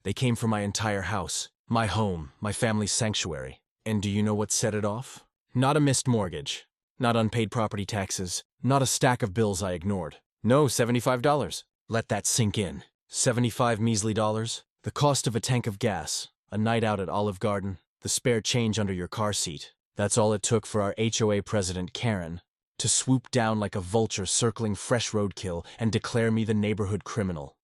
They came for my entire house, my home, my family's sanctuary. And do you know what set it off? Not a missed mortgage, not unpaid property taxes, not a stack of bills I ignored. No, $75. Let that sink in. 75 measly dollars, the cost of a tank of gas, a night out at Olive Garden, the spare change under your car seat. That's all it took for our HOA president, Karen, to swoop down like a vulture circling fresh roadkill and declare me the neighborhood criminal.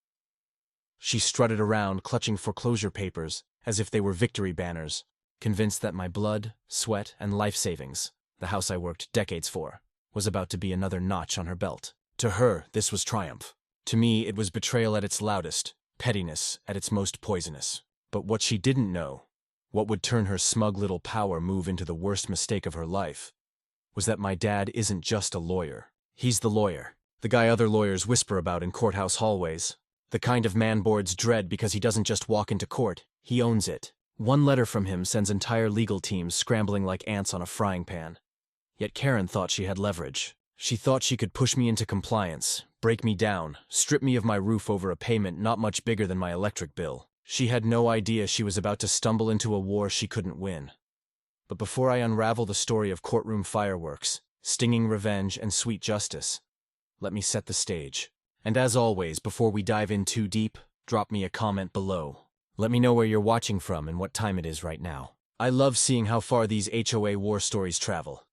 She strutted around, clutching foreclosure papers as if they were victory banners, convinced that my blood, sweat, and life savings, the house I worked decades for, was about to be another notch on her belt. To her, this was triumph. To me, it was betrayal at its loudest, pettiness at its most poisonous. But what she didn't know, what would turn her smug little power move into the worst mistake of her life, was that my dad isn't just a lawyer. He's the lawyer, the guy other lawyers whisper about in courthouse hallways, the kind of man boards dread because he doesn't just walk into court, he owns it. One letter from him sends entire legal teams scrambling like ants on a frying pan. Yet Karen thought she had leverage. She thought she could push me into compliance, break me down, strip me of my roof over a payment not much bigger than my electric bill. She had no idea she was about to stumble into a war she couldn't win. But before I unravel the story of courtroom fireworks, stinging revenge, and sweet justice, let me set the stage. And as always, before we dive in too deep, drop me a comment below. Let me know where you're watching from and what time it is right now. I love seeing how far these HOA war stories travel.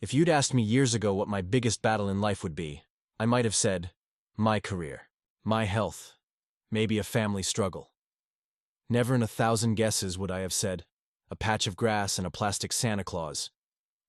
If you'd asked me years ago what my biggest battle in life would be, I might have said, my career, my health, maybe a family struggle. Never in 1,000 guesses would I have said, a patch of grass and a plastic Santa Claus.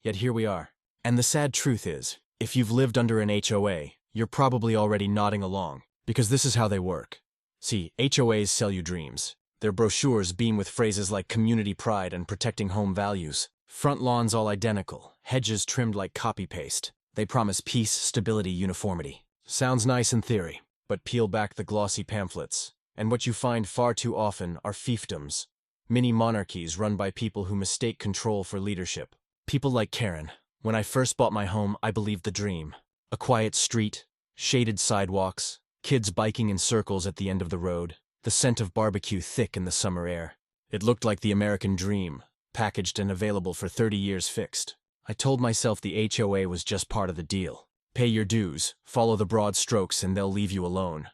Yet here we are. And the sad truth is, if you've lived under an HOA, you're probably already nodding along, because this is how they work. See, HOAs sell you dreams. Their brochures beam with phrases like community pride and protecting home values. Front lawns all identical, hedges trimmed like copy-paste. They promise peace, stability, uniformity. Sounds nice in theory, but peel back the glossy pamphlets, and what you find far too often are fiefdoms, mini-monarchies run by people who mistake control for leadership. People like Karen. When I first bought my home, I believed the dream. A quiet street, shaded sidewalks, kids biking in circles at the end of the road, the scent of barbecue thick in the summer air. It looked like the American dream, packaged and available for 30 years fixed. I told myself the HOA was just part of the deal. Pay your dues, follow the broad strokes, and they'll leave you alone.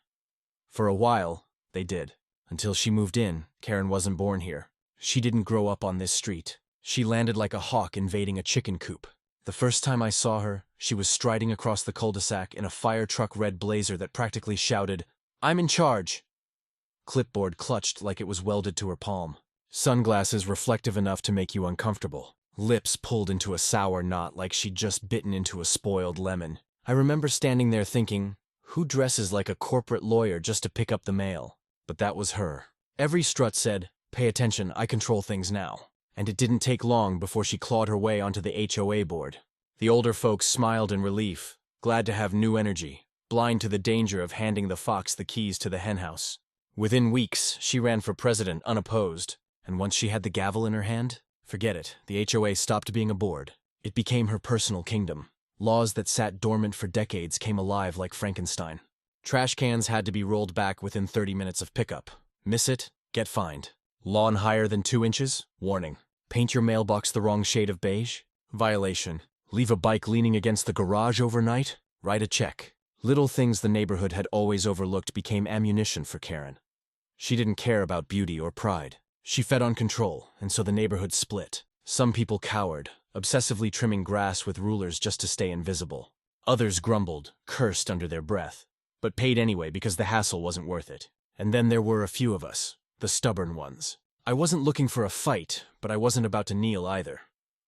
For a while, they did. Until she moved in, Karen wasn't born here. She didn't grow up on this street. She landed like a hawk invading a chicken coop. The first time I saw her, she was striding across the cul-de-sac in a fire truck red blazer that practically shouted, "I'm in charge!" Clipboard clutched like it was welded to her palm. Sunglasses reflective enough to make you uncomfortable. Lips pulled into a sour knot like she'd just bitten into a spoiled lemon. I remember standing there thinking, who dresses like a corporate lawyer just to pick up the mail? But that was her. Every strut said, "Pay attention, I control things now." And it didn't take long before she clawed her way onto the HOA board. The older folks smiled in relief, glad to have new energy, blind to the danger of handing the fox the keys to the henhouse. Within weeks, she ran for president unopposed, and once she had the gavel in her hand, forget it, the HOA stopped being a board. It became her personal kingdom. Laws that sat dormant for decades came alive like Frankenstein. Trash cans had to be rolled back within 30 minutes of pickup. Miss it? Get fined. Lawn higher than 2 inches? Warning. Paint your mailbox the wrong shade of beige? Violation. Leave a bike leaning against the garage overnight? Write a check. Little things the neighborhood had always overlooked became ammunition for Karen. She didn't care about beauty or pride. She fed on control, and so the neighborhood split. Some people cowered, obsessively trimming grass with rulers just to stay invisible. Others grumbled, cursed under their breath, but paid anyway because the hassle wasn't worth it. And then there were a few of us, the stubborn ones. I wasn't looking for a fight, but I wasn't about to kneel either.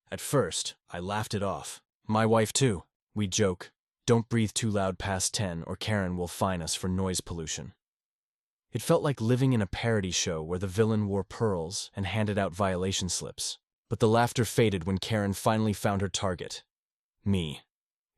At first, I laughed it off. My wife too. We'd joke, "Don't breathe too loud past 10 or Karen will fine us for noise pollution." It felt like living in a parody show where the villain wore pearls and handed out violation slips. But the laughter faded when Karen finally found her target. Me.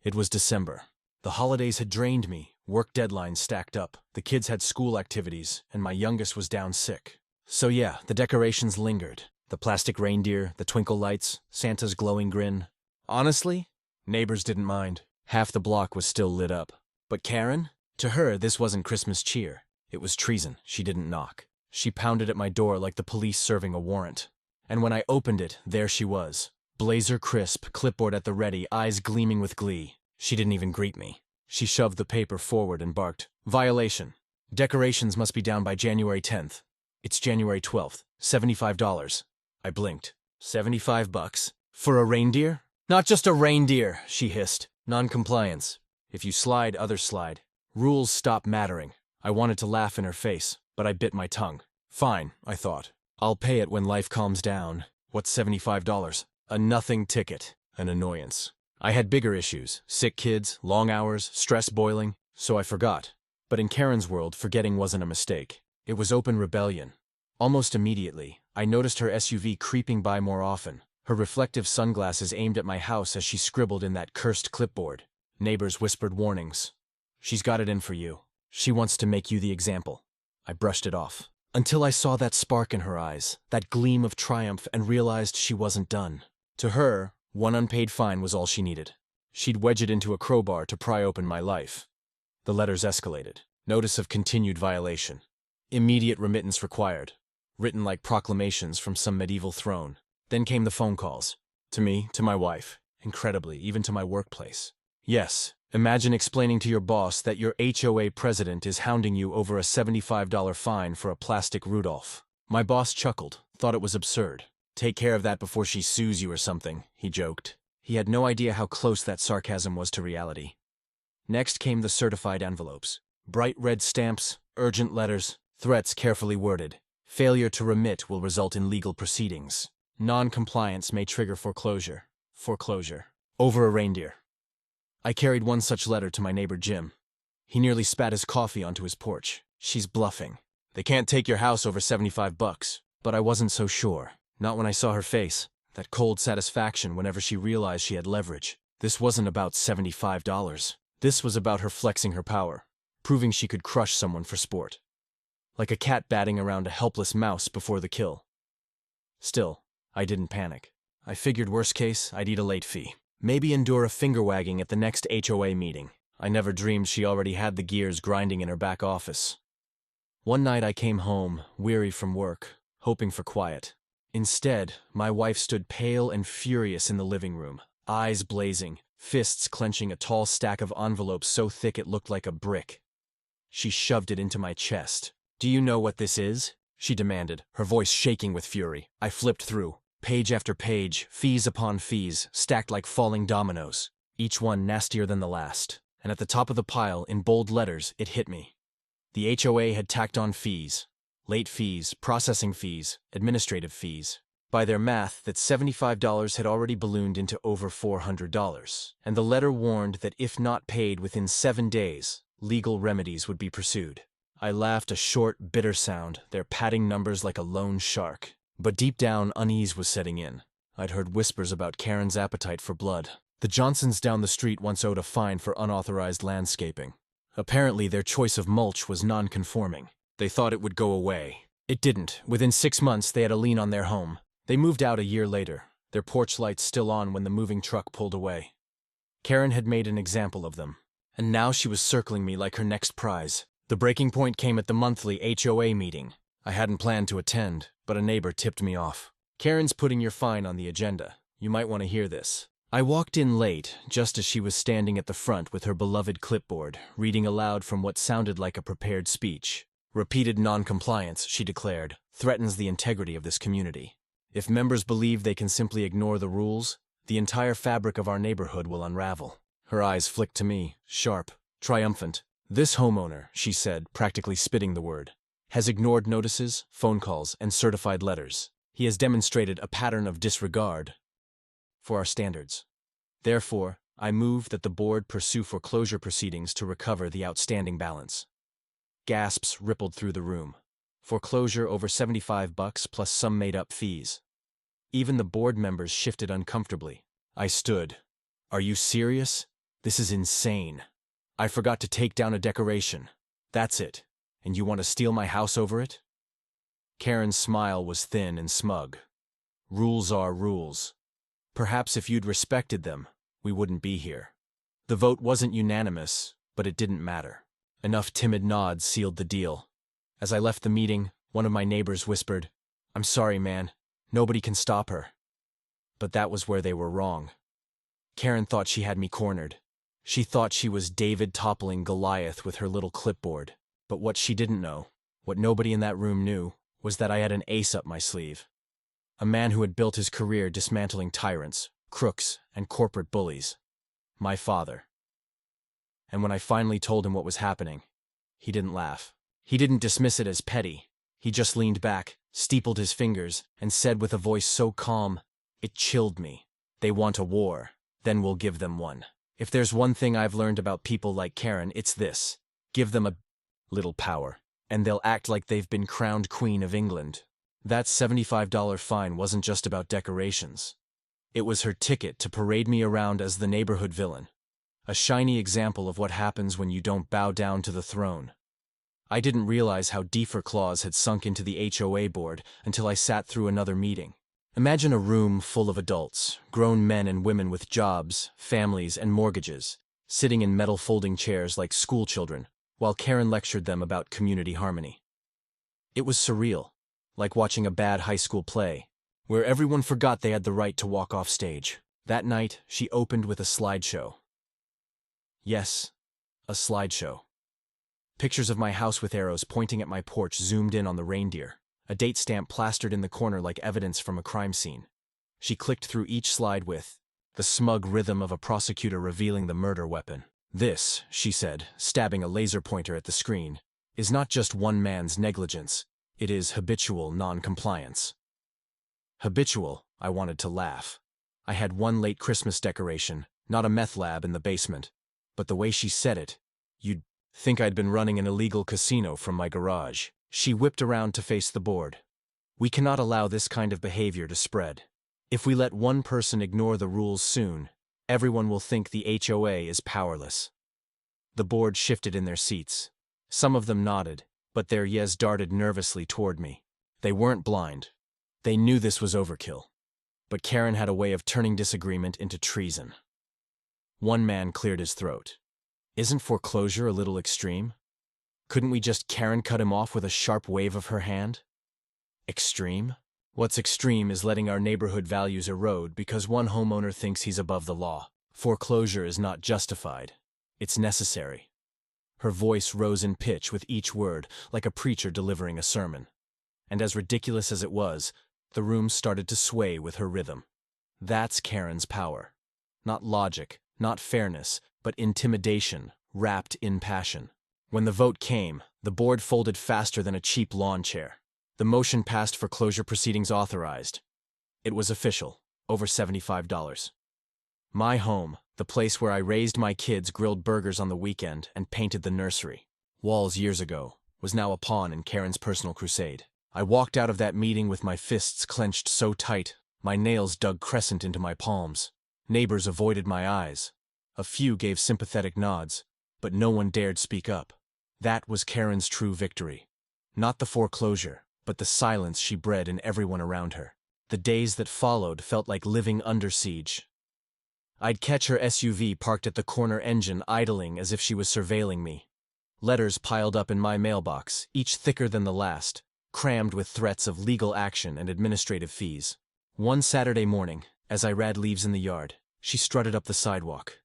It was December. The holidays had drained me, work deadlines stacked up, the kids had school activities, and my youngest was down sick. So yeah, the decorations lingered. The plastic reindeer, the twinkle lights, Santa's glowing grin. Honestly, neighbors didn't mind. Half the block was still lit up. But Karen? To her, this wasn't Christmas cheer. It was treason. She didn't knock. She pounded at my door like the police serving a warrant. And when I opened it, there she was. Blazer crisp, clipboard at the ready, eyes gleaming with glee. She didn't even greet me. She shoved the paper forward and barked, "Violation. Decorations must be down by January 10th. It's January 12th. $75. I blinked. $75? For a reindeer? Not just a reindeer, she hissed. Non-compliance. If you slide, others slide. Rules stop mattering. I wanted to laugh in her face, but I bit my tongue. Fine, I thought. I'll pay it when life calms down. What's $75? A nothing ticket. An annoyance. I had bigger issues. Sick kids, long hours, stress boiling, so I forgot. But in Karen's world, forgetting wasn't a mistake. It was open rebellion. Almost immediately, I noticed her SUV creeping by more often, her reflective sunglasses aimed at my house as she scribbled in that cursed clipboard. Neighbors whispered warnings. "She's got it in for you. She wants to make you the example." I brushed it off, until I saw that spark in her eyes, that gleam of triumph, and realized she wasn't done. To her, one unpaid fine was all she needed. She'd wedge it into a crowbar to pry open my life. The letters escalated. Notice of continued violation. Immediate remittance required. Written like proclamations from some medieval throne. Then came the phone calls. To me, to my wife, incredibly, even to my workplace. Yes, imagine explaining to your boss that your HOA president is hounding you over a $75 fine for a plastic Rudolph. My boss chuckled, thought it was absurd. "Take care of that before she sues you or something," he joked. He had no idea how close that sarcasm was to reality. Next came the certified envelopes. Bright red stamps, urgent letters, threats carefully worded. Failure to remit will result in legal proceedings. Non-compliance may trigger foreclosure. Foreclosure. Over a reindeer. I carried one such letter to my neighbor Jim. He nearly spat his coffee onto his porch. "She's bluffing. They can't take your house over $75. But I wasn't so sure. Not when I saw her face. That cold satisfaction whenever she realized she had leverage. This wasn't about $75. This was about her flexing her power. Proving she could crush someone for sport. Like a cat batting around a helpless mouse before the kill. Still, I didn't panic. I figured worst case, I'd eat a late fee. Maybe endure a finger-wagging at the next HOA meeting. I never dreamed she already had the gears grinding in her back office. One night I came home, weary from work, hoping for quiet. Instead, my wife stood pale and furious in the living room, eyes blazing, fists clenching a tall stack of envelopes so thick it looked like a brick. She shoved it into my chest. "Do you know what this is?" she demanded, her voice shaking with fury. I flipped through. Page after page, fees upon fees, stacked like falling dominoes, each one nastier than the last. And at the top of the pile, in bold letters, it hit me. The HOA had tacked on fees. Late fees, processing fees, administrative fees. By their math, that $75 had already ballooned into over $400. And the letter warned that if not paid within 7 days, legal remedies would be pursued. I laughed a short, bitter sound, their padding numbers like a lone shark. But deep down, unease was setting in. I'd heard whispers about Karen's appetite for blood. The Johnsons down the street once owed a fine for unauthorized landscaping. Apparently, their choice of mulch was non-conforming. They thought it would go away. It didn't. Within 6 months, they had a lien on their home. They moved out a year later, their porch lights still on when the moving truck pulled away. Karen had made an example of them. And now she was circling me like her next prize. The breaking point came at the monthly HOA meeting. I hadn't planned to attend, but a neighbor tipped me off. "Karen's putting your fine on the agenda. You might want to hear this." I walked in late, just as she was standing at the front with her beloved clipboard, reading aloud from what sounded like a prepared speech. "Repeated non-compliance," she declared, "threatens the integrity of this community. If members believe they can simply ignore the rules, the entire fabric of our neighborhood will unravel." Her eyes flicked to me, sharp, triumphant. "This homeowner," she said, practically spitting the word, "has ignored notices, phone calls, and certified letters. He has demonstrated a pattern of disregard for our standards. Therefore, I move that the board pursue foreclosure proceedings to recover the outstanding balance." Gasps rippled through the room. Foreclosure over $75 plus some made-up fees. Even the board members shifted uncomfortably. I stood. "Are you serious? This is insane. I forgot to take down a decoration. That's it. And you want to steal my house over it?" Karen's smile was thin and smug. "Rules are rules. Perhaps if you'd respected them, we wouldn't be here." The vote wasn't unanimous, but it didn't matter. Enough timid nods sealed the deal. As I left the meeting, One of my neighbors whispered, "I'm sorry, man. Nobody can stop her." But that was where they were wrong. Karen thought she had me cornered. She thought she was David toppling Goliath with her little clipboard. But what she didn't know, what nobody in that room knew, was that I had an ace up my sleeve. A man who had built his career dismantling tyrants, crooks, and corporate bullies. My father. And when I finally told him what was happening, he didn't laugh. He didn't dismiss it as petty. He just leaned back, steepled his fingers, and said with a voice so calm, it chilled me. "They want a war, then we'll give them one. If there's one thing I've learned about people like Karen, it's this. Give them a little power, and they'll act like they've been crowned Queen of England." That $75 fine wasn't just about decorations. It was her ticket to parade me around as the neighborhood villain. A shiny example of what happens when you don't bow down to the throne. I didn't realize how deep her claws had sunk into the HOA board until I sat through another meeting. Imagine a room full of adults, grown men and women with jobs, families, and mortgages, sitting in metal folding chairs like school children, while Karen lectured them about community harmony. It was surreal, like watching a bad high school play, where everyone forgot they had the right to walk off stage. That night, she opened with a slideshow. Yes, a slideshow. Pictures of my house with arrows pointing at my porch zoomed in on the reindeer, a date stamp plastered in the corner like evidence from a crime scene. She clicked through each slide with the smug rhythm of a prosecutor revealing the murder weapon. "This," she said, stabbing a laser pointer at the screen, "is not just one man's negligence. It is habitual non-compliance." Habitual, I wanted to laugh. I had one late Christmas decoration, not a meth lab in the basement. But the way she said it, you'd think I'd been running an illegal casino from my garage. She whipped around to face the board. "We cannot allow this kind of behavior to spread. If we let one person ignore the rules soon, everyone will think the HOA is powerless." The board shifted in their seats. Some of them nodded, but their yes darted nervously toward me. They weren't blind. They knew this was overkill. But Karen had a way of turning disagreement into treason. One man cleared his throat. "Isn't foreclosure a little extreme? Couldn't we just Karen cut him off with a sharp wave of her hand?" Extreme? What's extreme is letting our neighborhood values erode because one homeowner thinks he's above the law. Foreclosure is not justified. It's necessary. Her voice rose in pitch with each word, like a preacher delivering a sermon. And as ridiculous as it was, the room started to sway with her rhythm. That's Karen's power. Not logic, not fairness, but intimidation, wrapped in passion. When the vote came, the board folded faster than a cheap lawn chair. The motion passed, foreclosure proceedings authorized. It was official, over $75. My home, the place where I raised my kids, grilled burgers on the weekend, and painted the nursery, walls years ago, was now a pawn in Karen's personal crusade. I walked out of that meeting with my fists clenched so tight, my nails dug crescent into my palms. Neighbors avoided my eyes. A few gave sympathetic nods, but no one dared speak up. That was Karen's true victory. Not the foreclosure, but the silence she bred in everyone around her. The days that followed felt like living under siege. I'd catch her SUV parked at the corner engine idling as if she was surveilling me. Letters piled up in my mailbox, each thicker than the last, crammed with threats of legal action and administrative fees. One Saturday morning, as I read leaves in the yard, she strutted up the sidewalk.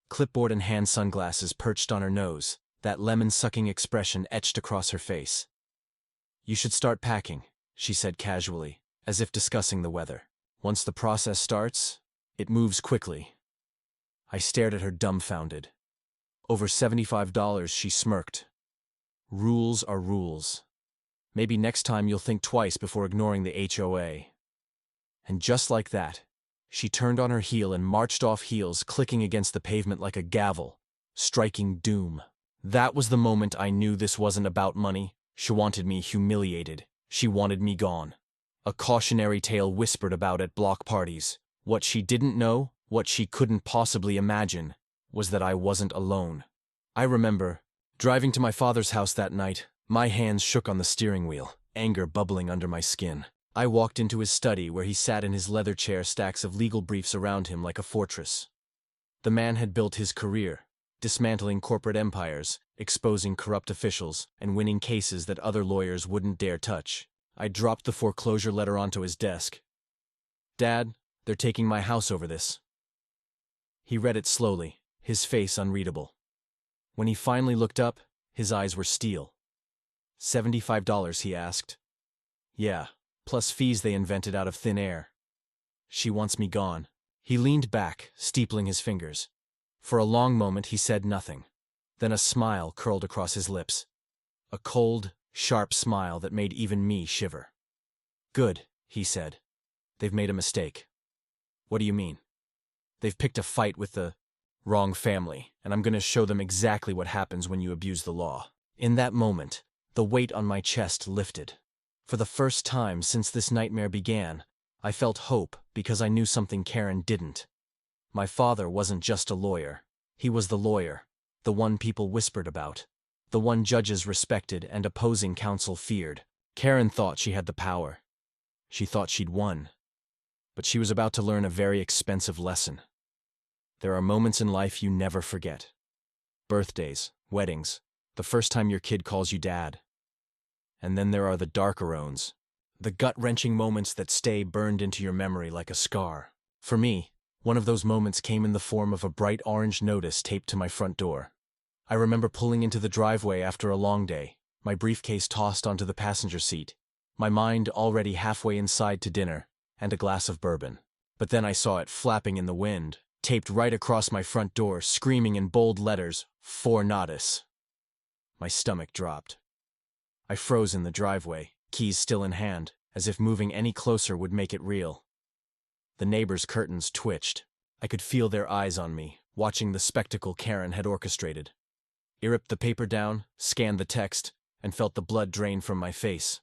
Clipboard and hand sunglasses perched on her nose, that lemon-sucking expression etched across her face. "You should start packing," she said casually, as if discussing the weather. "Once the process starts, it moves quickly." I stared at her dumbfounded. "Over $75, she smirked. "Rules are rules. Maybe next time you'll think twice before ignoring the HOA." And just like that, she turned on her heel and marched off, heels clicking against the pavement like a gavel, striking doom. That was the moment I knew this wasn't about money. She wanted me humiliated. She wanted me gone. A cautionary tale whispered about at block parties. What she didn't know, what she couldn't possibly imagine, was that I wasn't alone. I remember, driving to my father's house that night, my hands shook on the steering wheel, anger bubbling under my skin. I walked into his study where he sat in his leather chair, stacks of legal briefs around him like a fortress. The man had built his career, dismantling corporate empires, exposing corrupt officials, and winning cases that other lawyers wouldn't dare touch. I dropped the foreclosure letter onto his desk. "Dad, they're taking my house over this." He read it slowly, his face unreadable. When he finally looked up, his eyes were steel. $75, he asked. "Yeah, plus fees they invented out of thin air. She wants me gone." He leaned back, steepling his fingers. For a long moment he said nothing. Then a smile curled across his lips. A cold, sharp smile that made even me shiver. "Good," he said. "They've made a mistake." "What do you mean?" "They've picked a fight with the wrong family, and I'm going to show them exactly what happens when you abuse the law." In that moment, the weight on my chest lifted. For the first time since this nightmare began, I felt hope because I knew something Karen didn't. My father wasn't just a lawyer. He was the lawyer, the one people whispered about, the one judges respected and opposing counsel feared. Karen thought she had the power. She thought she'd won. But she was about to learn a very expensive lesson. There are moments in life you never forget. Birthdays, weddings, the first time your kid calls you dad. And then there are the darker ones, the gut-wrenching moments that stay burned into your memory like a scar. For me, one of those moments came in the form of a bright orange notice taped to my front door. I remember pulling into the driveway after a long day, my briefcase tossed onto the passenger seat, my mind already halfway inside to dinner, and a glass of bourbon. But then I saw it flapping in the wind, taped right across my front door, screaming in bold letters, "For Notice." My stomach dropped. I froze in the driveway, keys still in hand, as if moving any closer would make it real. The neighbors' curtains twitched. I could feel their eyes on me, watching the spectacle Karen had orchestrated. I ripped the paper down, scanned the text, and felt the blood drain from my face.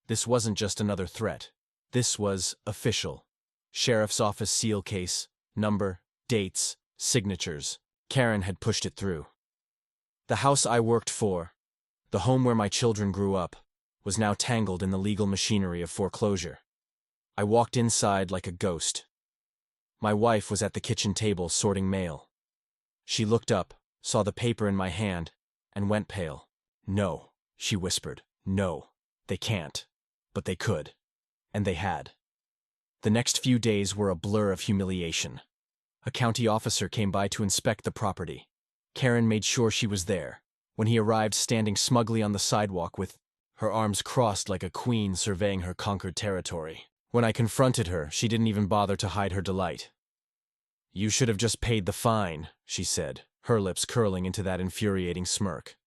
This wasn't just another threat. This was official. Sheriff's office seal case, number, dates, signatures. Karen had pushed it through. The house I worked for, the home where my children grew up, was now tangled in the legal machinery of foreclosure. I walked inside like a ghost. My wife was at the kitchen table sorting mail. She looked up, saw the paper in my hand, and went pale. "No," she whispered. "No, they can't." But they could. And they had. The next few days were a blur of humiliation. A county officer came by to inspect the property. Karen made sure she was there. When he arrived, standing smugly on the sidewalk with her arms crossed like a queen surveying her conquered territory. When I confronted her, she didn't even bother to hide her delight. "You should have just paid the fine," she said, her lips curling into that infuriating smirk.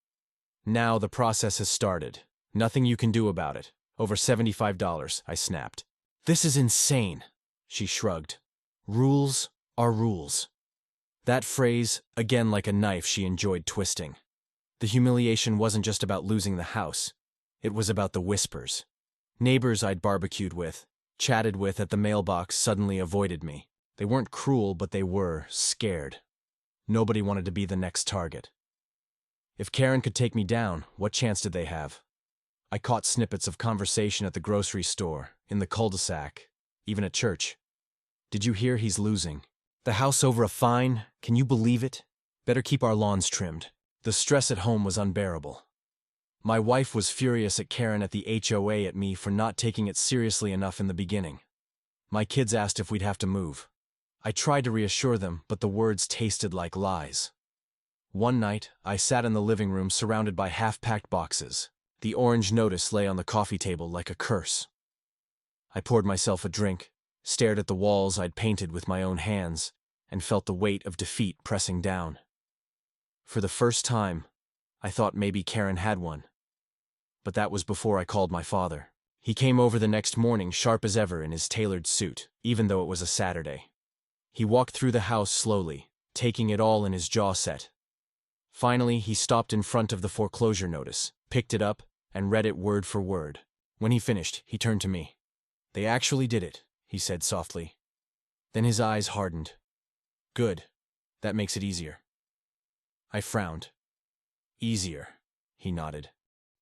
"Now the process has started. Nothing you can do about it. Over $75, I snapped. "This is insane," she shrugged. "Rules are rules." That phrase, again like a knife, she enjoyed twisting. The humiliation wasn't just about losing the house. It was about the whispers. Neighbors I'd barbecued with, chatted with at the mailbox suddenly avoided me. They weren't cruel, but they were scared. Nobody wanted to be the next target. If Karen could take me down, what chance did they have? I caught snippets of conversation at the grocery store, in the cul-de-sac, even at church. "Did you hear he's losing? The house over a fine? Can you believe it? Better keep our lawns trimmed." The stress at home was unbearable. My wife was furious at Karen at the HOA at me for not taking it seriously enough in the beginning. My kids asked if we'd have to move. I tried to reassure them, but the words tasted like lies. One night, I sat in the living room surrounded by half-packed boxes. The orange notice lay on the coffee table like a curse. I poured myself a drink, stared at the walls I'd painted with my own hands, and felt the weight of defeat pressing down. For the first time, I thought maybe Karen had won. But that was before I called my father. He came over the next morning sharp as ever in his tailored suit, even though it was a Saturday. He walked through the house slowly, taking it all in his jaw set. Finally, he stopped in front of the foreclosure notice, picked it up, and read it word for word. When he finished, he turned to me. "They actually did it," he said softly. Then his eyes hardened. "Good. That makes it easier." I frowned. "Easier," he nodded.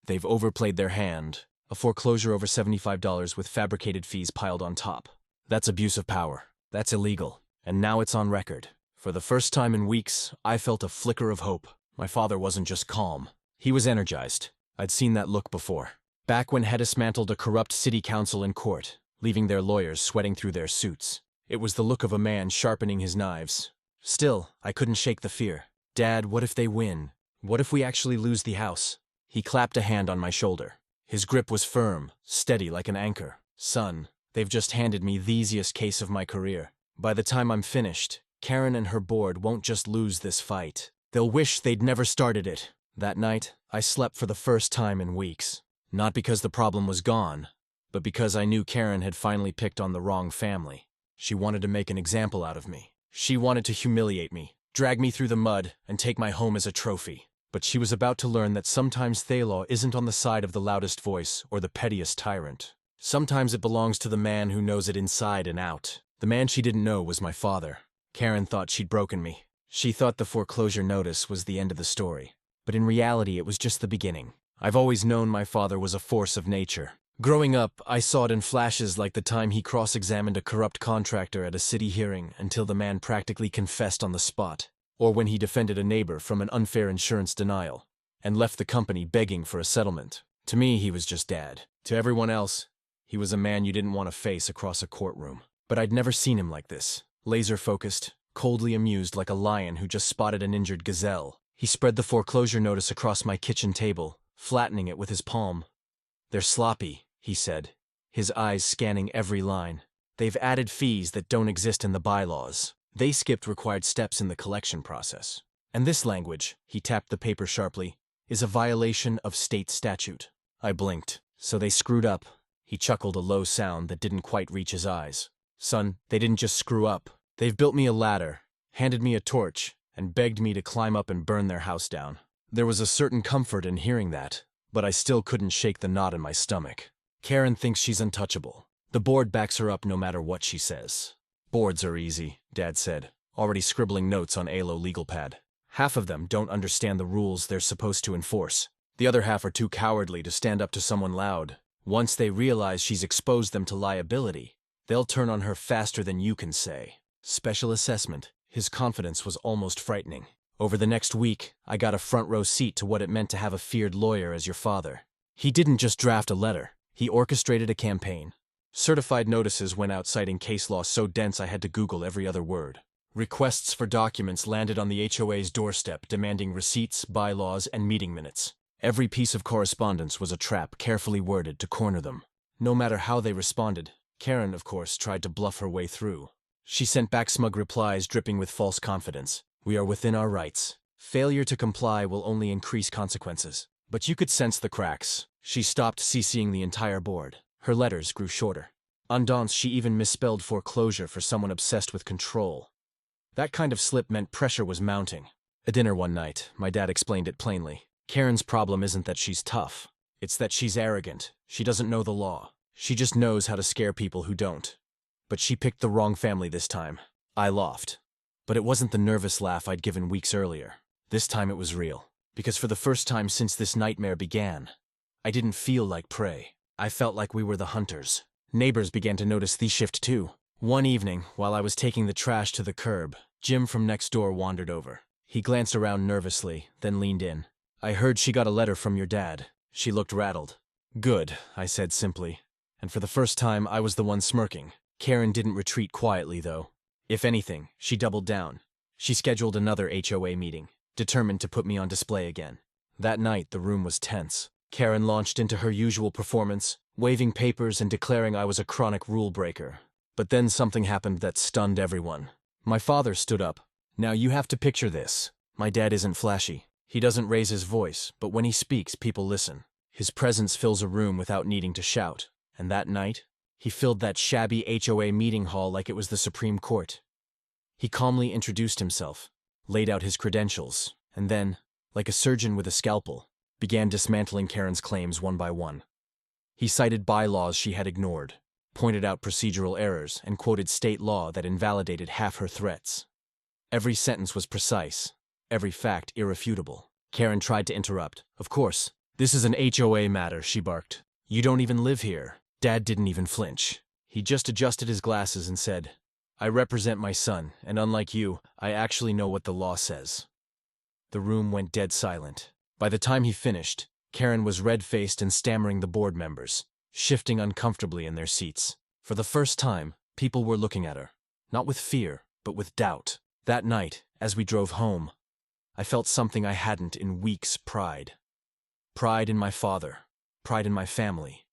"They've overplayed their hand. A foreclosure over $75 with fabricated fees piled on top. That's abuse of power. That's illegal. And now it's on record. For the first time in weeks, I felt a flicker of hope. My father wasn't just calm. He was energized. I'd seen that look before. Back when he dismantled a corrupt city council in court, leaving their lawyers sweating through their suits. It was the look of a man sharpening his knives. Still, I couldn't shake the fear. Dad, what if they win? What if we actually lose the house? He clapped a hand on my shoulder. His grip was firm, steady like an anchor. Son, they've just handed me the easiest case of my career. By the time I'm finished, Karen and her board won't just lose this fight. They'll wish they'd never started it. That night, I slept for the first time in weeks. Not because the problem was gone, but because I knew Karen had finally picked on the wrong family. She wanted to make an example out of me. She wanted to humiliate me, drag me through the mud, and take my home as a trophy. But she was about to learn that sometimes Thalaw isn't on the side of the loudest voice or the pettiest tyrant. Sometimes it belongs to the man who knows it inside and out. The man she didn't know was my father. Karen thought she'd broken me. She thought the foreclosure notice was the end of the story. But in reality, it was just the beginning. I've always known my father was a force of nature. Growing up, I saw it in flashes, like the time he cross-examined a corrupt contractor at a city hearing until the man practically confessed on the spot, or when he defended a neighbor from an unfair insurance denial and left the company begging for a settlement. To me, he was just Dad. To everyone else, he was a man you didn't want to face across a courtroom. But I'd never seen him like this. Laser-focused, coldly amused like a lion who just spotted an injured gazelle. He spread the foreclosure notice across my kitchen table, flattening it with his palm. "They're sloppy," he said, his eyes scanning every line. "They've added fees that don't exist in the bylaws. They skipped required steps in the collection process. And this language," he tapped the paper sharply, "is a violation of state statute." I blinked. "So they screwed up." He chuckled, a low sound that didn't quite reach his eyes. "Son, they didn't just screw up. They've built me a ladder, handed me a torch, and begged me to climb up and burn their house down." There was a certain comfort in hearing that, but I still couldn't shake the knot in my stomach. Karen thinks she's untouchable. The board backs her up no matter what she says. "Boards are easy," Dad said, already scribbling notes on ALO legal pad. "Half of them don't understand the rules they're supposed to enforce. The other half are too cowardly to stand up to someone loud. Once they realize she's exposed them to liability, they'll turn on her faster than you can say." Special assessment. His confidence was almost frightening. Over the next week, I got a front row seat to what it meant to have a feared lawyer as your father. He didn't just draft a letter. He orchestrated a campaign. Certified notices went out citing case law so dense I had to Google every other word. Requests for documents landed on the HOA's doorstep demanding receipts, bylaws, and meeting minutes. Every piece of correspondence was a trap carefully worded to corner them. No matter how they responded, Karen, of course, tried to bluff her way through. She sent back smug replies dripping with false confidence. "We are within our rights. Failure to comply will only increase consequences." But you could sense the cracks. She stopped CCing the entire board. Her letters grew shorter. On Don'ts, she even misspelled foreclosure for someone obsessed with control. That kind of slip meant pressure was mounting. At dinner one night, my dad explained it plainly. Karen's problem isn't that she's tough. It's that she's arrogant. She doesn't know the law. She just knows how to scare people who don't. But she picked the wrong family this time. I laughed. But it wasn't the nervous laugh I'd given weeks earlier. This time it was real. Because for the first time since this nightmare began, I didn't feel like prey. I felt like we were the hunters. Neighbors began to notice the shift too. One evening, while I was taking the trash to the curb, Jim from next door wandered over. He glanced around nervously, then leaned in. "I heard she got a letter from your dad." She looked rattled. "Good," I said simply. And for the first time, I was the one smirking. Karen didn't retreat quietly, though. If anything, she doubled down. She scheduled another HOA meeting, determined to put me on display again. That night, the room was tense. Karen launched into her usual performance, waving papers and declaring I was a chronic rule breaker. But then something happened that stunned everyone. My father stood up. "Now you have to picture this. My dad isn't flashy. He doesn't raise his voice, but when he speaks, people listen. His presence fills a room without needing to shout. And that night, he filled that shabby HOA meeting hall like it was the Supreme Court. He calmly introduced himself, laid out his credentials, and then, like a surgeon with a scalpel, began dismantling Karen's claims one by one. He cited bylaws she had ignored, pointed out procedural errors, and quoted state law that invalidated half her threats. Every sentence was precise, every fact irrefutable. Karen tried to interrupt. "Of course, this is an HOA matter," she barked. "You don't even live here." Dad didn't even flinch. He just adjusted his glasses and said, I represent my son, and unlike you, I actually know what the law says." The room went dead silent. By the time he finished, Karen was red-faced and stammering the board members, shifting uncomfortably in their seats. For the first time, people were looking at her, not with fear, but with doubt. That night, as we drove home, I felt something I hadn't in weeks: pride. Pride in my father, pride in my family,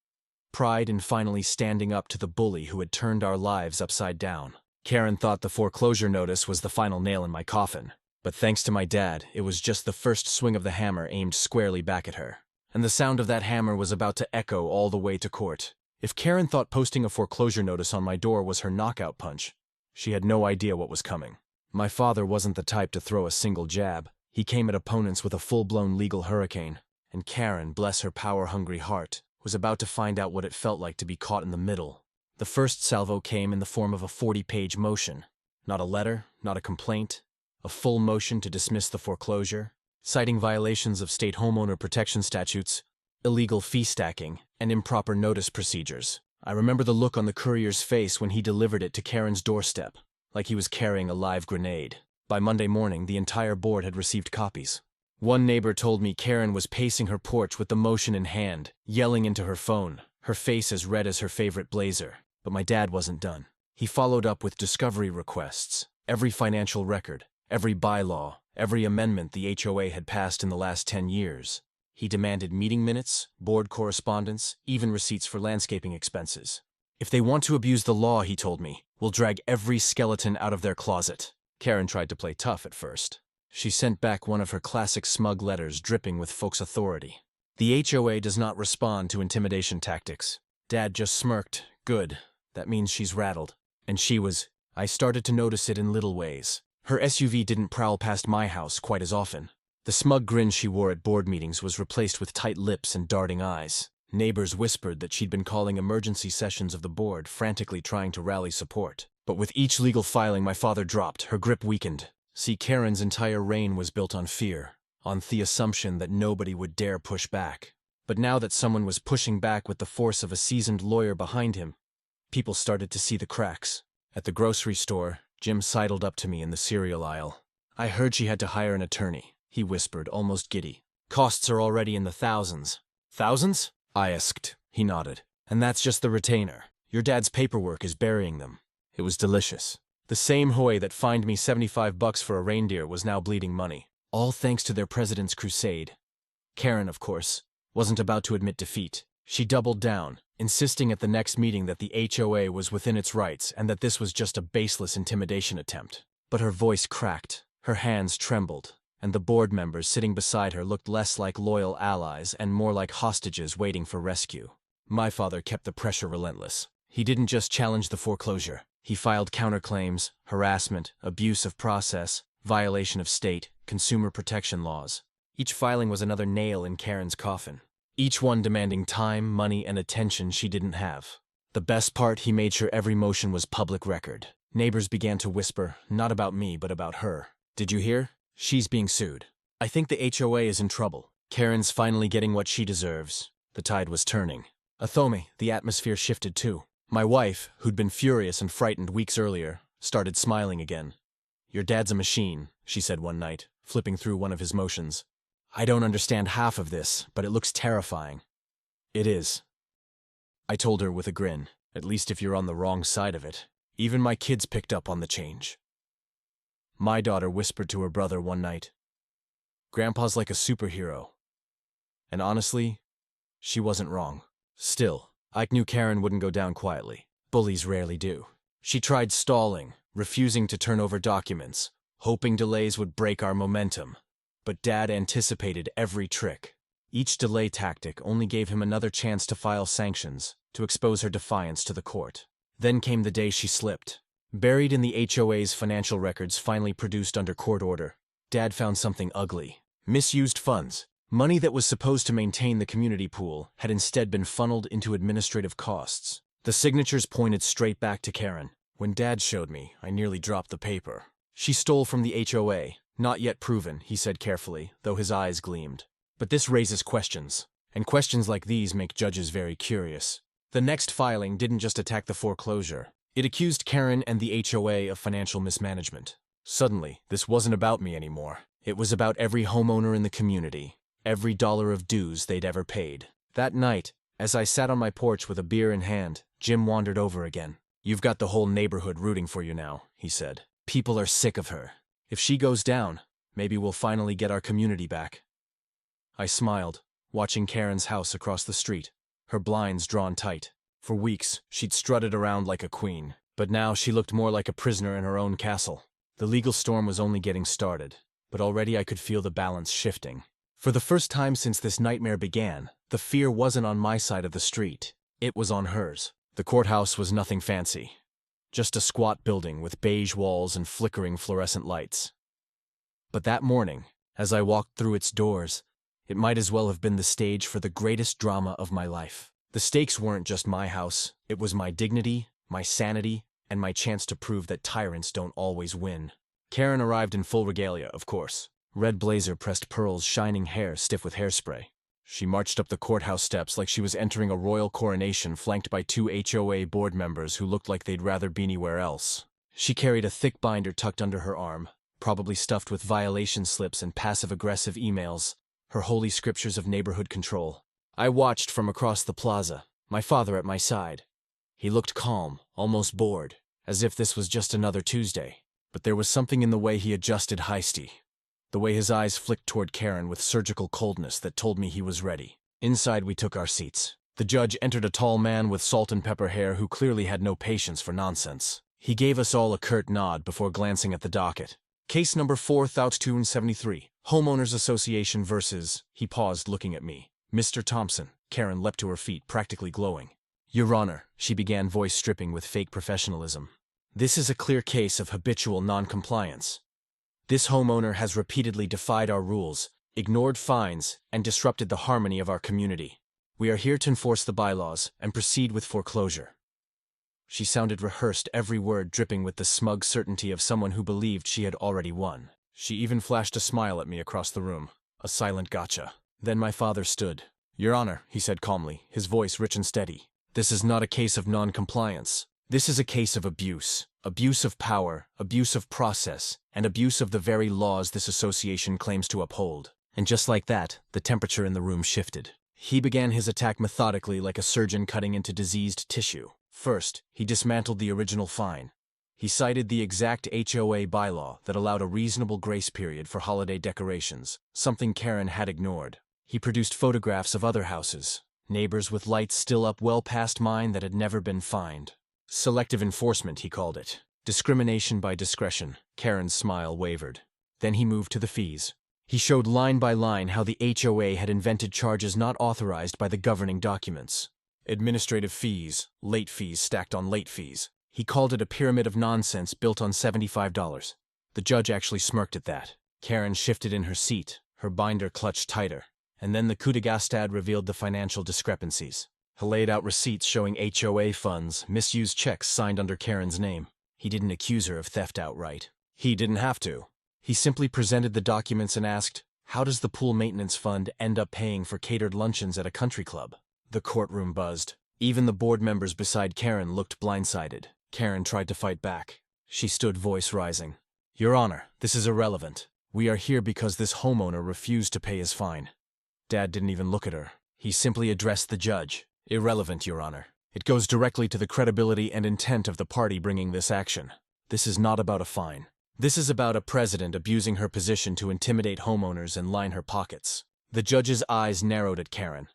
pride in finally standing up to the bully who had turned our lives upside down. Karen thought the foreclosure notice was the final nail in my coffin, but thanks to my dad, it was just the first swing of the hammer aimed squarely back at her. And the sound of that hammer was about to echo all the way to court. If Karen thought posting a foreclosure notice on my door was her knockout punch, she had no idea what was coming. My father wasn't the type to throw a single jab. He came at opponents with a full-blown legal hurricane, and Karen, bless her power-hungry heart, was about to find out what it felt like to be caught in the middle. The first salvo came in the form of a 40-page motion. Not a letter, not a complaint, a full motion to dismiss the foreclosure, citing violations of state homeowner protection statutes, illegal fee stacking, and improper notice procedures. I remember the look on the courier's face when he delivered it to Karen's doorstep, like he was carrying a live grenade. By Monday morning, the entire board had received copies. One neighbor told me Karen was pacing her porch with the motion in hand, yelling into her phone, her face as red as her favorite blazer. But my dad wasn't done. He followed up with discovery requests, every financial record, every bylaw, every amendment the HOA had passed in the last 10 years. He demanded meeting minutes, board correspondence, even receipts for landscaping expenses. If they want to abuse the law, he told me, we'll drag every skeleton out of their closet. Karen tried to play tough at first. She sent back one of her classic smug letters dripping with folks' authority. The HOA does not respond to intimidation tactics. Dad just smirked. Good. That means she's rattled. And she was. I started to notice it in little ways. Her SUV didn't prowl past my house quite as often. The smug grin she wore at board meetings was replaced with tight lips and darting eyes. Neighbors whispered that she'd been calling emergency sessions of the board, frantically trying to rally support. But with each legal filing my father dropped, her grip weakened. See, Karen's entire reign was built on fear, on the assumption that nobody would dare push back. But now that someone was pushing back with the force of a seasoned lawyer behind him, people started to see the cracks. At the grocery store, Jim sidled up to me in the cereal aisle. "I heard she had to hire an attorney," he whispered, almost giddy. "Costs are already in the thousands." "Thousands?" I asked. He nodded. "And that's just the retainer. Your dad's paperwork is burying them." It was delicious. The same HOA that fined me $75 for a reindeer was now bleeding money. All thanks to their president's crusade. Karen, of course, wasn't about to admit defeat. She doubled down, insisting at the next meeting that the HOA was within its rights and that this was just a baseless intimidation attempt. But her voice cracked, her hands trembled, and the board members sitting beside her looked less like loyal allies and more like hostages waiting for rescue. My father kept the pressure relentless. He didn't just challenge the foreclosure. He filed counterclaims, harassment, abuse of process, violation of state, consumer protection laws. Each filing was another nail in Karen's coffin. Each one demanding time, money, and attention she didn't have. The best part, he made sure every motion was public record. Neighbors began to whisper, not about me, but about her. "Did you hear? She's being sued. I think the HOA is in trouble. Karen's finally getting what she deserves." The tide was turning. Athome, the atmosphere shifted too. My wife, who'd been furious and frightened weeks earlier, started smiling again. "Your dad's a machine," she said one night, flipping through one of his motions. "I don't understand half of this, but it looks terrifying." "It is," I told her with a grin. "At least if you're on the wrong side of it. Even my kids picked up on the change." My daughter whispered to her brother one night, "Grandpa's like a superhero." And honestly, she wasn't wrong. Still, I knew Karen wouldn't go down quietly. Bullies rarely do. She tried stalling, refusing to turn over documents, hoping delays would break our momentum. But Dad anticipated every trick. Each delay tactic only gave him another chance to file sanctions, to expose her defiance to the court. Then came the day she slipped. Buried in the HOA's financial records finally produced under court order, Dad found something ugly. Misused funds. Money that was supposed to maintain the community pool had instead been funneled into administrative costs. The signatures pointed straight back to Karen. When Dad showed me, I nearly dropped the paper. "She stole from the HOA. Not yet proven," he said carefully, though his eyes gleamed. "But this raises questions, and questions like these make judges very curious." The next filing didn't just attack the foreclosure. It accused Karen and the HOA of financial mismanagement. Suddenly, this wasn't about me anymore. It was about every homeowner in the community, every dollar of dues they'd ever paid. That night, as I sat on my porch with a beer in hand, Jim wandered over again. "You've got the whole neighborhood rooting for you now," he said. "People are sick of her. If she goes down, maybe we'll finally get our community back." I smiled, watching Karen's house across the street, her blinds drawn tight. For weeks, she'd strutted around like a queen, but now she looked more like a prisoner in her own castle. The legal storm was only getting started, but already I could feel the balance shifting. For the first time since this nightmare began, the fear wasn't on my side of the street. It was on hers. The courthouse was nothing fancy. Just a squat building with beige walls and flickering fluorescent lights. But that morning, as I walked through its doors, it might as well have been the stage for the greatest drama of my life. The stakes weren't just my house, it was my dignity, my sanity, and my chance to prove that tyrants don't always win. Karen arrived in full regalia, of course. Red blazer pressed pearls, shining hair stiff with hairspray. She marched up the courthouse steps like she was entering a royal coronation, flanked by 2 HOA board members who looked like they'd rather be anywhere else. She carried a thick binder tucked under her arm, probably stuffed with violation slips and passive-aggressive emails, her holy scriptures of neighborhood control. I watched from across the plaza, my father at my side. He looked calm, almost bored, as if this was just another Tuesday. But there was something in the way he adjusted Heisty. The way his eyes flicked toward Karen with surgical coldness that told me he was ready. Inside we took our seats. The judge entered, a tall man with salt and pepper hair who clearly had no patience for nonsense. He gave us all a curt nod before glancing at the docket. "Case number 4273, Homeowners Association versus..." He paused, looking at me. "Mr. Thompson." Karen leapt to her feet, practically glowing. "Your Honor," she began, voice stripping with fake professionalism. "This is a clear case of habitual non-compliance. This homeowner has repeatedly defied our rules, ignored fines, and disrupted the harmony of our community. We are here to enforce the bylaws and proceed with foreclosure." She sounded rehearsed, every word dripping with the smug certainty of someone who believed she had already won. She even flashed a smile at me across the room, a silent gotcha. Then my father stood. "Your Honor," he said calmly, his voice rich and steady, "this is not a case of non-compliance. This is a case of abuse. Abuse of power, abuse of process, and abuse of the very laws this association claims to uphold." And just like that, the temperature in the room shifted. He began his attack methodically, like a surgeon cutting into diseased tissue. First, he dismantled the original fine. He cited the exact HOA bylaw that allowed a reasonable grace period for holiday decorations, something Karen had ignored. He produced photographs of other houses, neighbors with lights still up well past mine that had never been fined. Selective enforcement, he called it. Discrimination by discretion. Karen's smile wavered. Then he moved to the fees. He showed line by line how the HOA had invented charges not authorized by the governing documents. Administrative fees, late fees stacked on late fees. He called it a pyramid of nonsense built on $75. The judge actually smirked at that. Karen shifted in her seat, her binder clutched tighter. And then the coup de gastade revealed the financial discrepancies. He laid out receipts showing HOA funds, misused checks signed under Karen's name. He didn't accuse her of theft outright. He didn't have to. He simply presented the documents and asked, "How does the pool maintenance fund end up paying for catered luncheons at a country club?" The courtroom buzzed. Even the board members beside Karen looked blindsided. Karen tried to fight back. She stood, voice rising. "Your Honor, this is irrelevant. We are here because this homeowner refused to pay his fine." Dad didn't even look at her. He simply addressed the judge. "Irrelevant, Your Honor. It goes directly to the credibility and intent of the party bringing this action. This is not about a fine. This is about a president abusing her position to intimidate homeowners and line her pockets." The judge's eyes narrowed at Karen.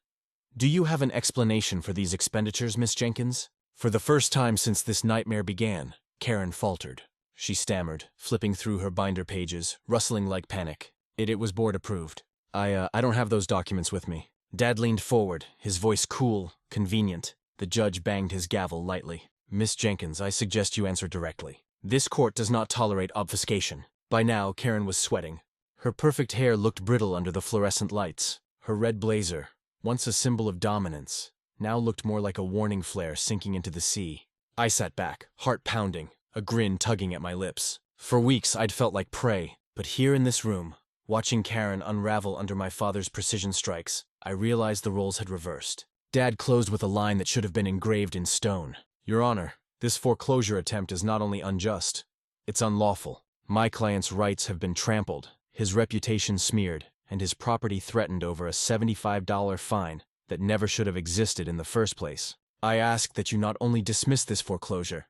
"Do you have an explanation for these expenditures, Miss Jenkins?" For the first time since this nightmare began, Karen faltered. She stammered, flipping through her binder pages, rustling like panic. It was board approved. I don't have those documents with me." Dad leaned forward, his voice cool, convenient. The judge banged his gavel lightly. "Miss Jenkins, I suggest you answer directly. This court does not tolerate obfuscation." By now, Karen was sweating. Her perfect hair looked brittle under the fluorescent lights. Her red blazer, once a symbol of dominance, now looked more like a warning flare sinking into the sea. I sat back, heart pounding, a grin tugging at my lips. For weeks, I'd felt like prey, but here in this room, watching Karen unravel under my father's precision strikes, I realized the roles had reversed. Dad closed with a line that should have been engraved in stone. "Your Honor, This foreclosure attempt is not only unjust, it's unlawful. My client's rights have been trampled, his reputation smeared, and his property threatened over a $75 fine that never should have existed in the first place. I ask that you not only dismiss this foreclosure,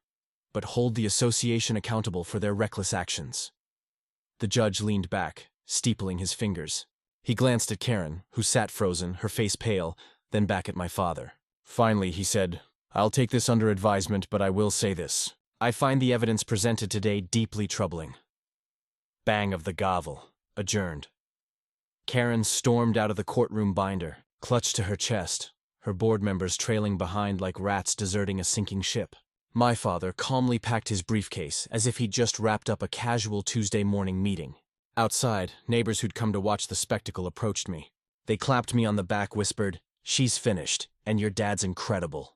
but hold the association accountable for their reckless actions. The judge leaned back, steepling his fingers. He glanced at Karen, who sat frozen, her face pale, then back at my father. Finally, he said, "I'll take this under advisement, but I will say this. I find the evidence presented today deeply troubling." Bang of the gavel. Adjourned. Karen stormed out of the courtroom binder, clutched to her chest, her board members trailing behind like rats deserting a sinking ship. My father calmly packed his briefcase as if he'd just wrapped up a casual Tuesday morning meeting. Outside, neighbors who'd come to watch the spectacle approached me. They clapped me on the back, whispered, "She's finished, and your dad's incredible."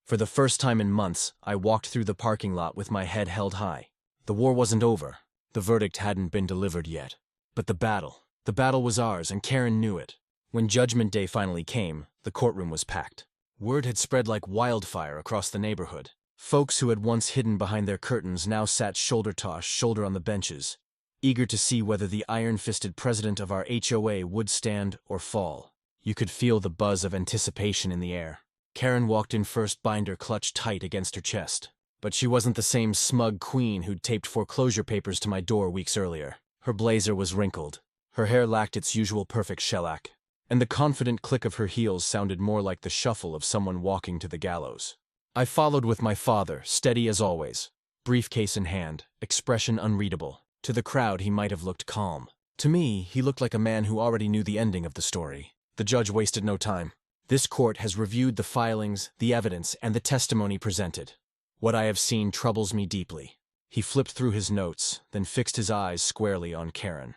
For the first time in months, I walked through the parking lot with my head held high. The war wasn't over. The verdict hadn't been delivered yet. But the battle was ours, and Karen knew it. When Judgment Day finally came, the courtroom was packed. Word had spread like wildfire across the neighborhood. Folks who had once hidden behind their curtains now sat shoulder to shoulder on the benches, eager to see whether the iron-fisted president of our HOA would stand or fall. You could feel the buzz of anticipation in the air. Karen walked in first, binder clutched tight against her chest. But she wasn't the same smug queen who'd taped foreclosure papers to my door weeks earlier. Her blazer was wrinkled. Her hair lacked its usual perfect shellac. And the confident click of her heels sounded more like the shuffle of someone walking to the gallows. I followed with my father, steady as always, briefcase in hand, expression unreadable. To the crowd, he might have looked calm. To me, he looked like a man who already knew the ending of the story. The judge wasted no time. This court has reviewed the filings, the evidence, and the testimony presented. What I have seen troubles me deeply. He flipped through his notes, then fixed his eyes squarely on Karen.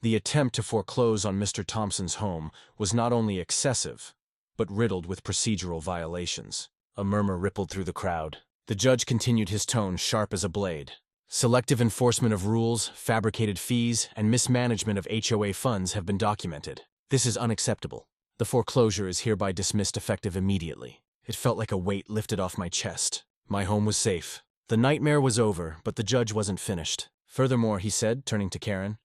The attempt to foreclose on Mr. Thompson's home was not only excessive, but riddled with procedural violations. A murmur rippled through the crowd. The judge continued, his tone sharp as a blade. Selective enforcement of rules, fabricated fees, and mismanagement of HOA funds have been documented. This is unacceptable. The foreclosure is hereby dismissed effective immediately. It felt like a weight lifted off my chest. My home was safe. The nightmare was over, but the judge wasn't finished. Furthermore, he said, turning to Karen,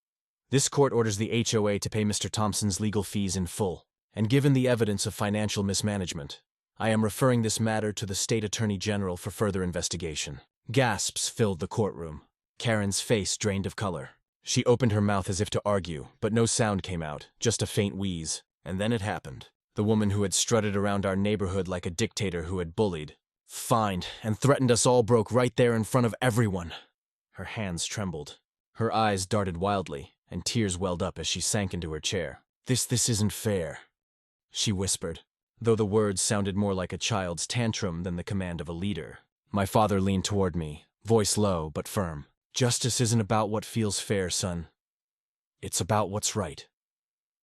"This court orders the HOA to pay Mr. Thompson's legal fees in full, and given the evidence of financial mismanagement, I am referring this matter to the State Attorney General for further investigation." Gasps filled the courtroom. Karen's face drained of color. She opened her mouth as if to argue, but no sound came out, just a faint wheeze. And then it happened. The woman who had strutted around our neighborhood like a dictator who had bullied, fined, and threatened us all broke right there in front of everyone. Her hands trembled. Her eyes darted wildly, and tears welled up as she sank into her chair. This isn't fair," she whispered, though the words sounded more like a child's tantrum than the command of a leader. My father leaned toward me, voice low but firm. "Justice isn't about what feels fair, son. It's about what's right."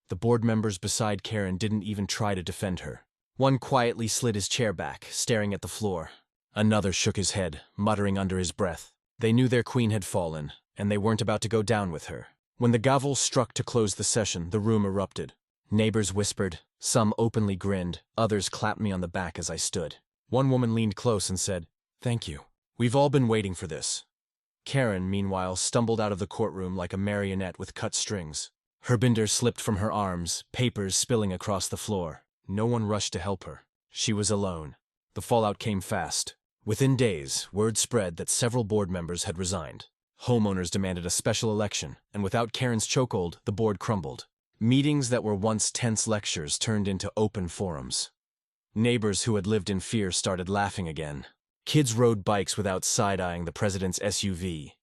The board members beside Karen didn't even try to defend her. One quietly slid his chair back, staring at the floor. Another shook his head, muttering under his breath. They knew their queen had fallen, and they weren't about to go down with her. When the gavel struck to close the session, the room erupted. Neighbors whispered, some openly grinned, others clapped me on the back as I stood. One woman leaned close and said, "Thank you. We've all been waiting for this." Karen, meanwhile, stumbled out of the courtroom like a marionette with cut strings. Her binder slipped from her arms, papers spilling across the floor. No one rushed to help her. She was alone. The fallout came fast. Within days, word spread that several board members had resigned. Homeowners demanded a special election, and without Karen's chokehold, the board crumbled. Meetings that were once tense lectures turned into open forums. Neighbors who had lived in fear started laughing again. Kids rode bikes without side-eyeing the president's SUV,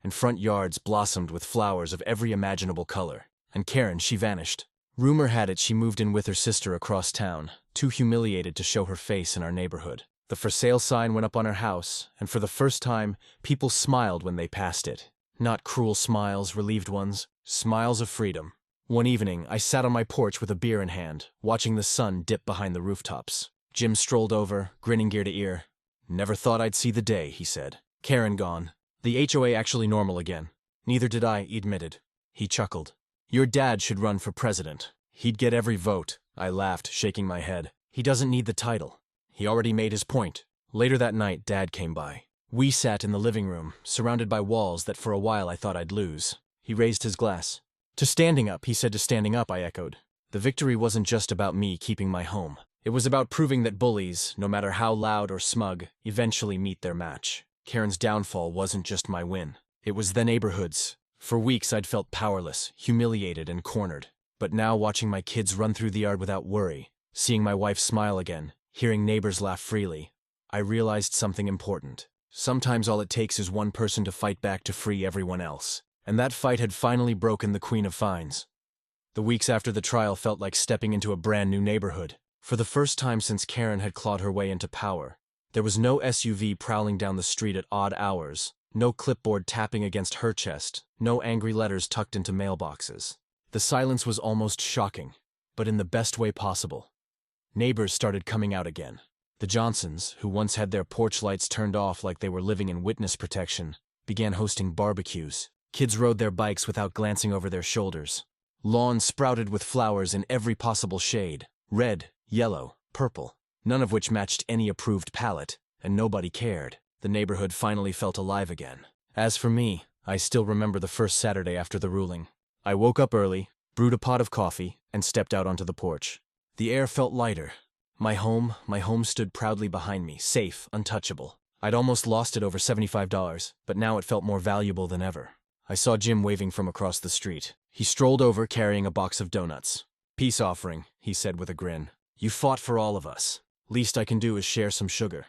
and front yards blossomed with flowers of every imaginable color. And Karen, she vanished. Rumor had it she moved in with her sister across town, too humiliated to show her face in our neighborhood. The for sale sign went up on her house, and for the first time, people smiled when they passed it. Not cruel smiles, relieved ones, smiles of freedom. One evening, I sat on my porch with a beer in hand, watching the sun dip behind the rooftops. Jim strolled over, grinning ear to ear. "Never thought I'd see the day," he said. Karen gone. The HOA actually normal again. Neither did I, he admitted. He chuckled. "Your dad should run for president. He'd get every vote." I laughed, shaking my head. "He doesn't need the title. He already made his point." Later that night, Dad came by. We sat in the living room, surrounded by walls that for a while I thought I'd lose. He raised his glass. To standing up, he said. To standing up, I echoed. The victory wasn't just about me keeping my home. It was about proving that bullies, no matter how loud or smug, eventually meet their match. Karen's downfall wasn't just my win. It was the neighborhood's. For weeks I'd felt powerless, humiliated, and cornered. But now, watching my kids run through the yard without worry, seeing my wife smile again, hearing neighbors laugh freely, I realized something important. Sometimes all it takes is one person to fight back to free everyone else. And that fight had finally broken the Queen of Fines. The weeks after the trial felt like stepping into a brand new neighborhood. For the first time since Karen had clawed her way into power, there was no SUV prowling down the street at odd hours, no clipboard tapping against her chest, no angry letters tucked into mailboxes. The silence was almost shocking, but in the best way possible. Neighbors started coming out again. The Johnsons, who once had their porch lights turned off like they were living in witness protection, began hosting barbecues. Kids rode their bikes without glancing over their shoulders. Lawns sprouted with flowers in every possible shade, red, yellow, purple, none of which matched any approved palette, and nobody cared. The neighborhood finally felt alive again. As for me, I still remember the first Saturday after the ruling. I woke up early, brewed a pot of coffee, and stepped out onto the porch. The air felt lighter. My home stood proudly behind me, safe, untouchable. I'd almost lost it over $75, but now it felt more valuable than ever. I saw Jim waving from across the street. He strolled over carrying a box of donuts. "Peace offering," he said with a grin. "You fought for all of us. Least I can do is share some sugar."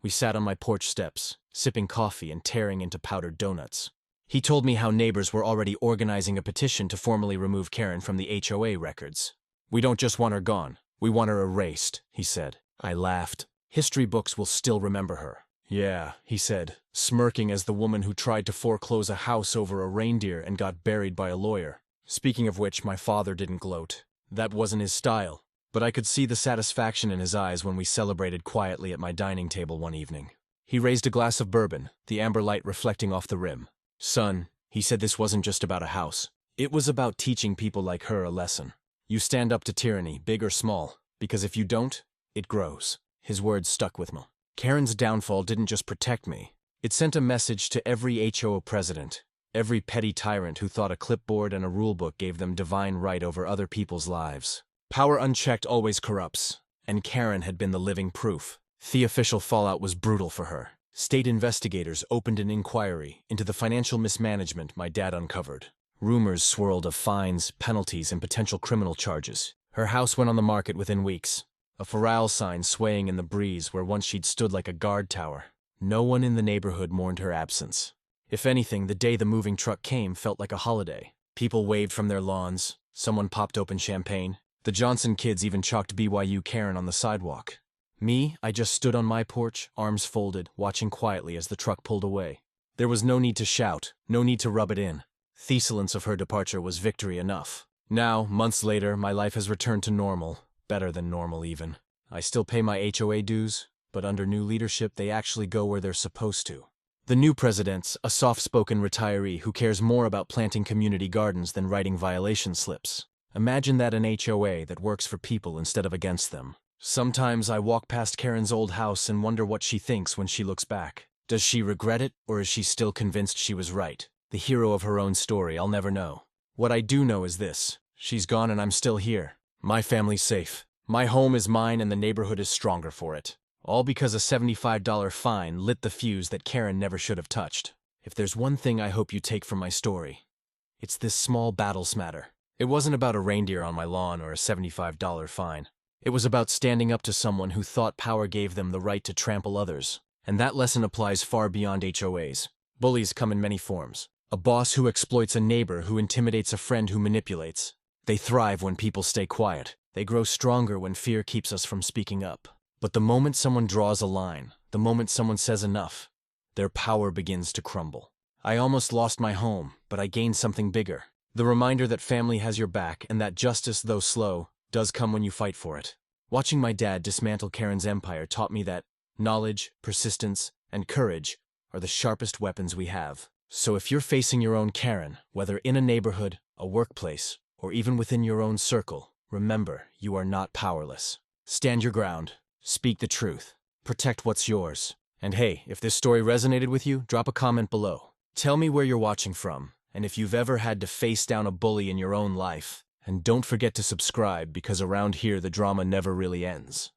We sat on my porch steps, sipping coffee and tearing into powdered donuts. He told me how neighbors were already organizing a petition to formally remove Karen from the HOA records. "We don't just want her gone, we want her erased," he said. I laughed. "History books will still remember her." "Yeah," he said, smirking as the woman who tried to foreclose a house over a reindeer and got buried by a lawyer. Speaking of which, my father didn't gloat. That wasn't his style. But I could see the satisfaction in his eyes when we celebrated quietly at my dining table one evening. He raised a glass of bourbon, the amber light reflecting off the rim. "Son," he said, "this wasn't just about a house. It was about teaching people like her a lesson. You stand up to tyranny, big or small, because if you don't, it grows." His words stuck with me. Karen's downfall didn't just protect me. It sent a message to every HOA president, every petty tyrant who thought a clipboard and a rulebook gave them divine right over other people's lives. Power unchecked always corrupts, and Karen had been the living proof. The official fallout was brutal for her. State investigators opened an inquiry into the financial mismanagement my dad uncovered. Rumors swirled of fines, penalties, and potential criminal charges. Her house went on the market within weeks, a for sale sign swaying in the breeze where once she'd stood like a guard tower. No one in the neighborhood mourned her absence. If anything, the day the moving truck came felt like a holiday. People waved from their lawns, someone popped open champagne. The Johnson kids even chalked BYU Karen on the sidewalk. Me, I just stood on my porch, arms folded, watching quietly as the truck pulled away. There was no need to shout, no need to rub it in. The silence of her departure was victory enough. Now, months later, my life has returned to normal, better than normal even. I still pay my HOA dues, but under new leadership they actually go where they're supposed to. The new president's a soft-spoken retiree who cares more about planting community gardens than writing violation slips. Imagine that an HOA that works for people instead of against them. Sometimes I walk past Karen's old house and wonder what she thinks when she looks back. Does she regret it, or is she still convinced she was right? The hero of her own story, I'll never know. What I do know is this: she's gone and I'm still here. My family's safe. My home is mine and the neighborhood is stronger for it. All because a $75 fine lit the fuse that Karen never should have touched. If there's one thing I hope you take from my story, it's this small battles matter. It wasn't about a reindeer on my lawn or a $75 fine. It was about standing up to someone who thought power gave them the right to trample others. And that lesson applies far beyond HOAs. Bullies come in many forms. A boss who exploits a neighbor who intimidates a friend who manipulates. They thrive when people stay quiet. They grow stronger when fear keeps us from speaking up. But the moment someone draws a line, the moment someone says enough, their power begins to crumble. I almost lost my home, but I gained something bigger. The reminder that family has your back and that justice, though slow, does come when you fight for it. Watching my dad dismantle Karen's empire taught me that knowledge, persistence, and courage are the sharpest weapons we have. So if you're facing your own Karen, whether in a neighborhood, a workplace, or even within your own circle, remember, you are not powerless. Stand your ground, speak the truth, Protect what's yours. And hey, if this story resonated with you, drop a comment below. Tell me where you're watching from, and if you've ever had to face down a bully in your own life. And don't forget to subscribe because around here the drama never really ends.